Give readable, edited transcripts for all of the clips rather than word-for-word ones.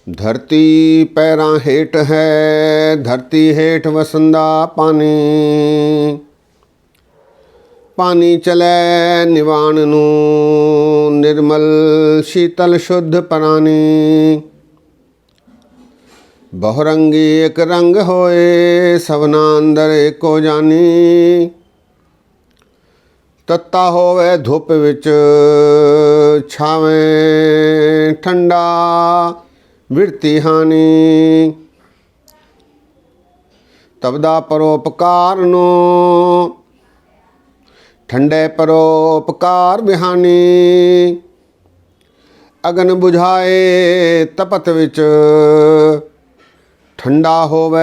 धरती पैरां हेठ है, धरती हेठ वसंदा पानी। पानी चलै निवाण नूं, निर्मल शीतल शुद्ध प्राणी। बहुरंगी एक रंग होए, सबना अंदर एको जानी। तत्ता होवे धुप विच, छावें ठंडा विरती हानि। तबदा परोपकार नो, ठंडे परोपकार बिहानी। अगन बुझाए तपत विच, ठंडा होवे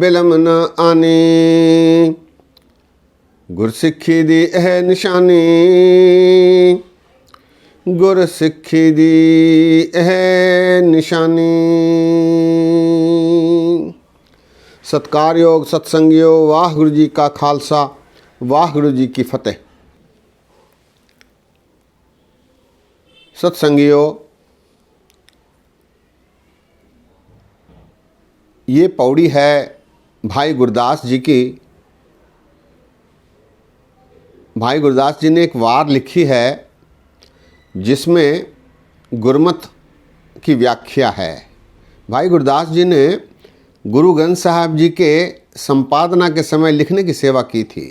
बिलम न आनी। गुरसिक्खी दी एह निशानी, गुरसिक्खी दी एह निशानी। सत्कारयोग सत्संगियो, वाहिगुरु जी का खालसा, वाहिगुरु जी की फतेह। सत्संगियो, ये पौड़ी है भाई गुरदास जी की। भाई गुरदास जी ने एक वार लिखी है जिसमें गुरमत की व्याख्या है। भाई गुरदास जी ने गुरु ग्रंथ साहब जी के संपादना के समय लिखने की सेवा की थी।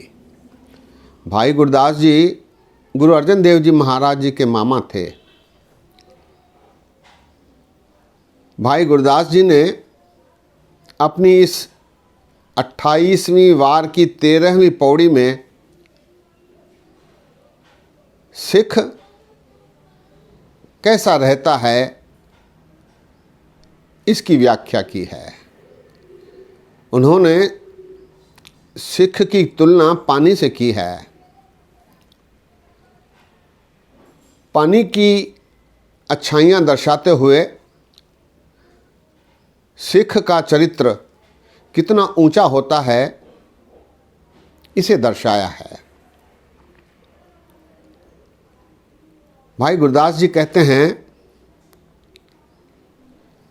भाई गुरदास जी गुरु अर्जन देव जी महाराज जी के मामा थे। भाई गुरदास जी ने अपनी इस 28वीं वार की 13वीं पौड़ी में सिख कैसा रहता है इसकी व्याख्या की है। उन्होंने सिख की तुलना पानी से की है। पानी की अच्छाइयाँ दर्शाते हुए सिख का चरित्र कितना ऊंचा होता है इसे दर्शाया है। भाई गुरदास जी कहते हैं,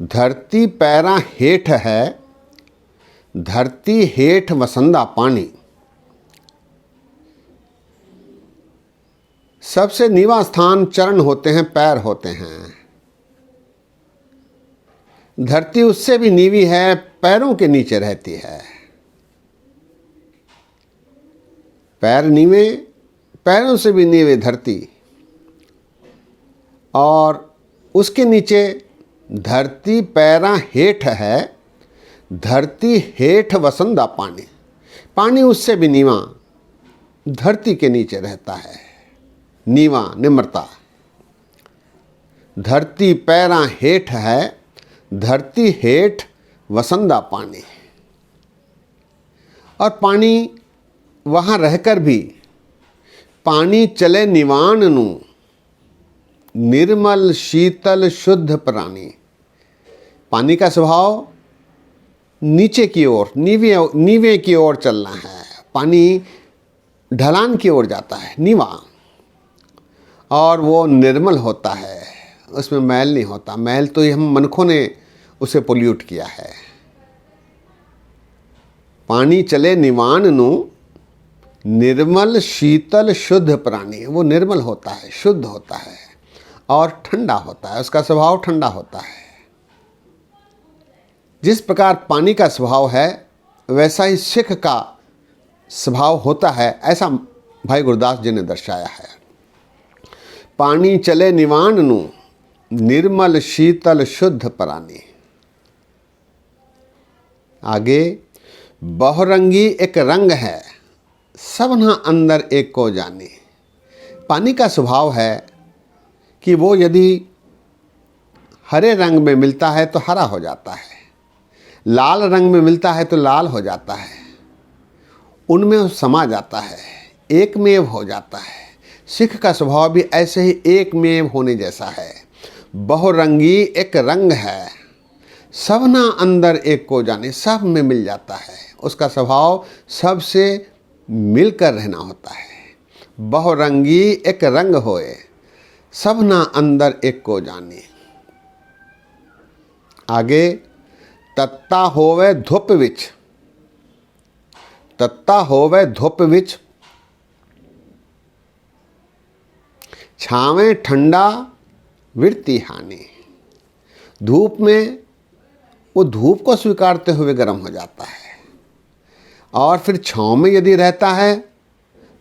धरती पैरां हेठ है, धरती हेठ वसंदा पानी। सबसे नीवा स्थान चरण होते हैं, पैर होते हैं। धरती उससे भी नीवी है, पैरों के नीचे रहती है। पैर नीवे, पैरों से भी नीवे धरती, और उसके नीचे धरती पैरां हेठ है, धरती हेठ वसंदा पानी। पानी उससे भी नीवा धरती के नीचे रहता है, नीवा निम्रता। धरती पैरां हेठ है, धरती हेठ वसंदा पानी। और पानी वहाँ रहकर भी पानी चले निवाण नू, निर्मल शीतल शुद्ध प्राणी। पानी का स्वभाव नीचे की ओर, नीवे की ओर चलना है। पानी ढलान की ओर जाता है, नीवा, और वो निर्मल होता है, उसमें मैल नहीं होता। मैल तो हम मनखों ने उसे पोल्यूट किया है। पानी चले निवाण नु, निर्मल शीतल शुद्ध प्राणी। वो निर्मल होता है, शुद्ध होता है और ठंडा होता है। उसका स्वभाव ठंडा होता है। जिस प्रकार पानी का स्वभाव है वैसा ही सिख का स्वभाव होता है, ऐसा भाई गुरदास जी ने दर्शाया है। पानी चले निवाण नु, निर्मल शीतल शुद्ध प्राणी। आगे, बहुरंगी एक रंग है, सबना अंदर एक को जानी। पानी का स्वभाव है कि वो यदि हरे रंग में मिलता है तो हरा हो जाता है, लाल रंग में मिलता है तो लाल हो जाता है, उनमें समा जाता है, एकमेव हो जाता है। सिख का स्वभाव भी ऐसे ही एकमेव होने जैसा है। बहुरंगी एक रंग है, सबना अंदर एक को जाने, सब में मिल जाता है। उसका स्वभाव सबसे मिलकर रहना होता है। बहुरंगी एक रंग होए, सबना अंदर एक को जाने। आगे तत्ता होवे धुप विच, तत्ता होवे धुप विच, छावे ठंडा विरती हानि। धूप में वो धूप को स्वीकारते हुए गर्म हो जाता है, और फिर छाँव में यदि रहता है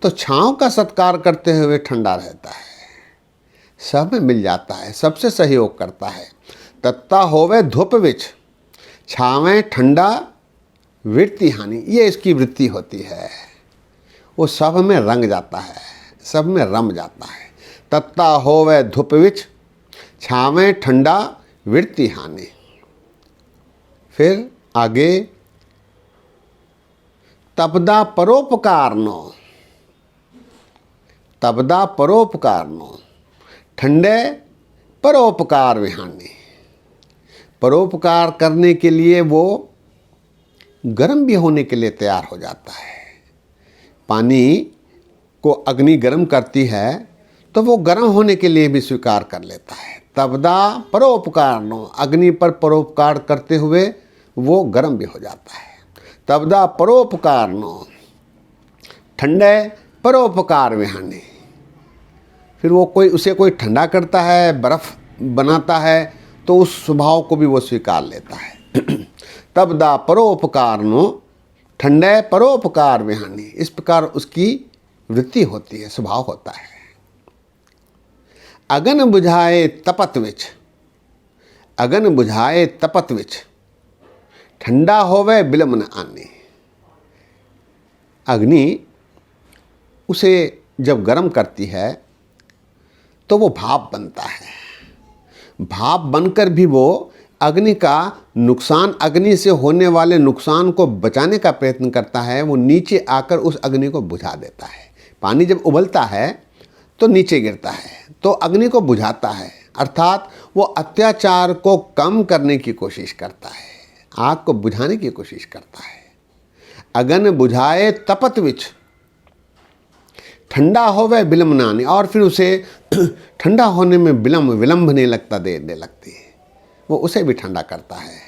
तो छाँव का सत्कार करते हुए ठंडा रहता है। सब में मिल जाता है, सबसे सहयोग करता है। तत्ता होवे धुप विच, छावे ठंडा विरती हानि, ये इसकी वृत्ति होती है। वो सब में रंग जाता है, सब में रम जाता है। तत्ता होवे धुप विच, छावे ठंडा विरती हानि। फिर आगे तबदा परोपकार नो, तबदा परोपकार नो, ठंडे परोपकार विहानी। परोपकार करने के लिए वो गर्म भी होने के लिए तैयार हो जाता है। पानी को अग्नि गर्म करती है तो वो गर्म होने के लिए भी स्वीकार कर लेता है। तबदा परोपकार नो, अग्नि पर परोपकार करते हुए वो गर्म भी हो जाता है। तबदा परोपकार नो, ठंडे परोपकार विहानी। फिर वो उसे कोई ठंडा करता है, बर्फ़ बनाता है, तो उस स्वभाव को भी वो स्वीकार लेता है। तबदा परोपकार नो, ठंडे परोपकार विहानी। इस प्रकार उसकी वृत्ति होती है, स्वभाव होता है। अगन बुझाए तपत विच, अगन बुझाए तपत विच, ठंडा होवे बिलम न आनी। अग्नि उसे जब गर्म करती है तो वो भाप बनता है। भाप बनकर भी वो अग्नि का नुकसान, अग्नि से होने वाले नुकसान को बचाने का प्रयत्न करता है। वो नीचे आकर उस अग्नि को बुझा देता है। पानी जब उबलता है तो नीचे गिरता है, तो अग्नि को बुझाता है, अर्थात वो अत्याचार को कम करने की कोशिश करता है, आग को बुझाने की कोशिश करता है। अगन बुझाए तपत विच, ठंडा होवे विलंबनानी। और फिर उसे ठंडा होने में विलंब नहीं लगता, देर नहीं लगती, वो उसे भी ठंडा करता है।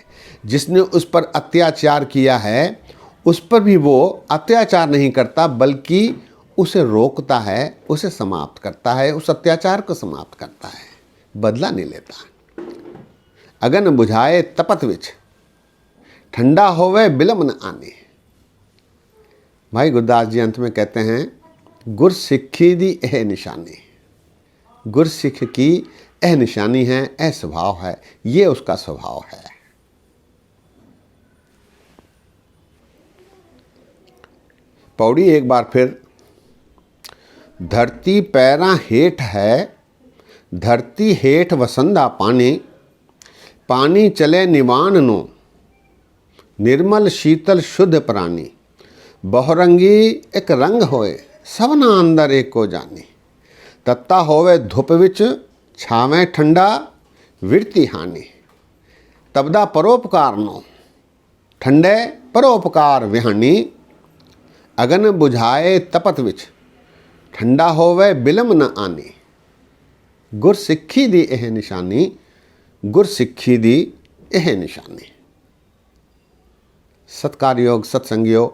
जिसने उस पर अत्याचार किया है उस पर भी वो अत्याचार नहीं करता, बल्कि उसे रोकता है, उसे समाप्त करता है, उस अत्याचार को समाप्त करता है, बदला नहीं लेता। अगन बुझाए तपत विच, ठंडा होवे बिलम न आने। भाई गुरदास जी अंत में कहते हैं, गुर सिक्खी दी यह निशानी। गुर सिख की यह निशानी है, यह स्वभाव है, ये उसका स्वभाव है। पौड़ी एक बार फिर। धरती पैरा हेठ है, धरती हेठ वसंदा पानी, पानी चले निवान नो, निर्मल शीतल शुद्ध प्राणी। बहुरंगी एक रंग होए, सबना अंदर एक को जानी। तत्ता होवे धुप विच, छावे ठंडा विरती हानि। तबदा परोपकार नो, ठंडे परोपकार विहानी। अगन बुझाए तपत विच, ठंडा होवे बिलम न आनी। गुर सिक्खी दी यह निशानी, गुर सिक्खी दी यह निशानी। सत्कार योग सत्संगियों,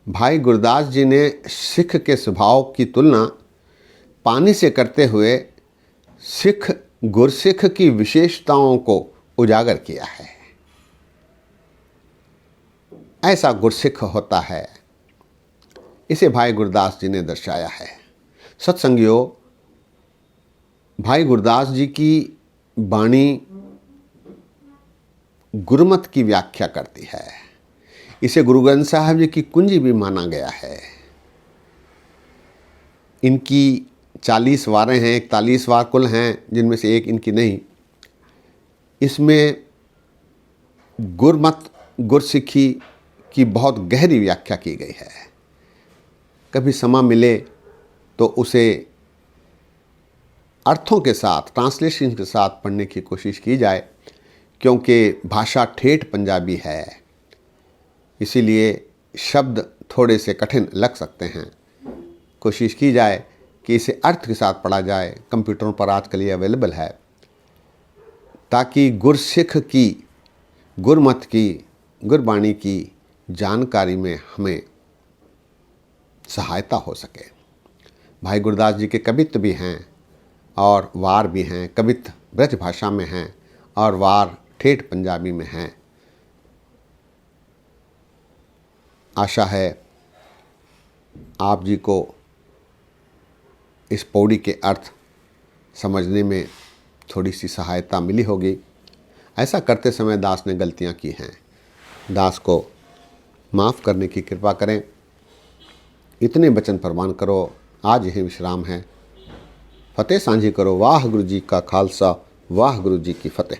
भाई गुरदास जी ने सिख के स्वभाव की तुलना पानी से करते हुए सिख गुरसिख की विशेषताओं को उजागर किया है। ऐसा गुरसिख होता है, इसे भाई गुरदास जी ने दर्शाया है। सत्संगियों, भाई गुरदास जी की वाणी गुरुमत की व्याख्या करती है। इसे गुरु ग्रंथ साहब जी की कुंजी भी माना गया है। इनकी 40 वारें हैं, 41 वार कुल हैं, जिनमें से एक इनकी नहीं। इसमें गुरमत गुरसिखी की बहुत गहरी व्याख्या की गई है। कभी समय मिले तो उसे अर्थों के साथ, ट्रांसलेशन के साथ पढ़ने की कोशिश की जाए, क्योंकि भाषा ठेठ पंजाबी है, इसीलिए शब्द थोड़े से कठिन लग सकते हैं। कोशिश की जाए कि इसे अर्थ के साथ पढ़ा जाए। कंप्यूटरों पर आजकल ये अवेलेबल है, ताकि गुरसिख की, गुरमत की, गुरबाणी की जानकारी में हमें सहायता हो सके। भाई गुरदास जी के कवित्त भी हैं और वार भी हैं। कवित्त ब्रज भाषा में हैं और वार ठेठ पंजाबी में हैं। आशा है आप जी को इस पौड़ी के अर्थ समझने में थोड़ी सी सहायता मिली होगी। ऐसा करते समय दास ने गलतियां की हैं, दास को माफ़ करने की कृपा करें। इतने वचन प्रमाण करो। आज यही विश्राम है। फतेह सांझी करो। वाह गुरु जी का खालसा, वाह गुरु जी की फतेह।